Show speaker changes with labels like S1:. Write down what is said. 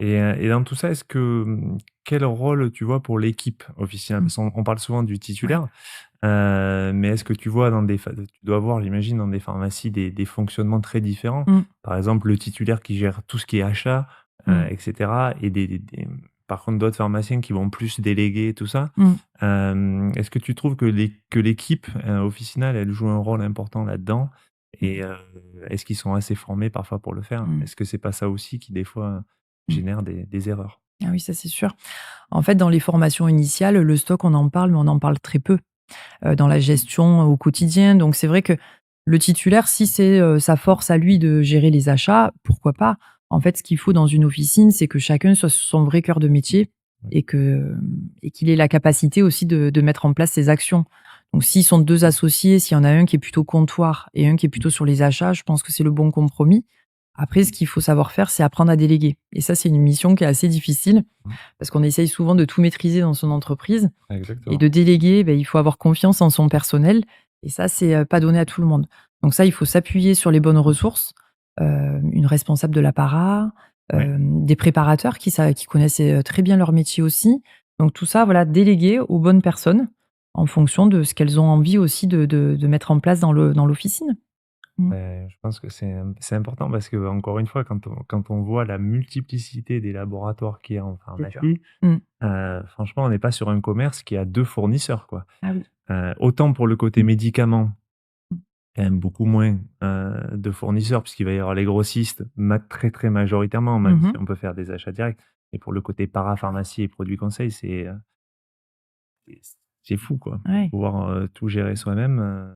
S1: Et dans tout ça, quel rôle tu vois pour l'équipe au final?
S2: Mmh.
S1: Parce qu'on parle souvent du
S2: Ouais.
S1: titulaire, mais est-ce que tu vois tu dois avoir, j'imagine, dans des pharmacies des fonctionnements très différents?
S2: Mmh.
S1: Par exemple, le titulaire qui gère tout ce qui est achat,
S2: Mmh.
S1: et cetera et par contre d'autres pharmaciens qui vont plus déléguer tout ça.
S2: Mmh.
S1: Est-ce que tu trouves que l'équipe, officinale, elle joue un rôle important là-dedans? Et est-ce qu'ils sont assez formés parfois pour le faire?
S2: Mmh.
S1: Est-ce que c'est pas ça aussi qui des fois
S2: Mmh.
S1: génère des erreurs?
S2: Ah oui, ça c'est sûr. En fait, dans les formations initiales, le stock, on en parle, mais on en parle très peu, dans la gestion au quotidien. Donc c'est vrai que le titulaire, si c'est, sa force à lui de gérer les achats, pourquoi pas? En fait, ce qu'il faut dans une officine, c'est que chacun soit sur son vrai cœur de métier
S1: Ouais.
S2: et et qu'il ait la capacité aussi de mettre en place ses actions. Donc s'ils sont 2 associés, s'il y en a un qui est plutôt comptoir et un qui est plutôt sur les achats, je pense que c'est le bon compromis. Après, ce qu'il faut savoir faire, c'est apprendre à déléguer et ça, c'est une mission qui est assez difficile
S1: Mmh.
S2: parce qu'on essaye souvent de tout maîtriser dans son entreprise et
S1: Exactement.
S2: de déléguer, il faut avoir confiance en son personnel et ça, c'est, pas donné à tout le monde. Donc ça, il faut s'appuyer sur les bonnes ressources, une responsable de l'apparat,
S1: Ouais.
S2: des préparateurs qui connaissent, très bien leur métier aussi. Donc tout ça, voilà, déléguer aux bonnes personnes en fonction de ce qu'elles ont envie aussi de mettre en place dans l'officine. Mmh.
S1: Je pense que c'est important parce que encore une fois, quand on voit la multiplicité des laboratoires qu'il y a en
S2: C'est sûr.
S1: pharmacie,
S2: Mmh.
S1: franchement, on n'est pas sur un commerce qui a 2 fournisseurs, quoi.
S2: Ah oui.
S1: Autant pour le côté
S2: Mmh.
S1: médicaments,
S2: Mmh.
S1: il y a beaucoup moins, de fournisseurs puisqu'il va y avoir les grossistes très, très majoritairement, même
S2: Mmh
S1: si
S2: mh.
S1: on peut faire des achats directs. Et pour le côté parapharmacie et produits conseils, c'est c'est fou, quoi.
S2: Ouais.
S1: Pouvoir, tout gérer soi-même.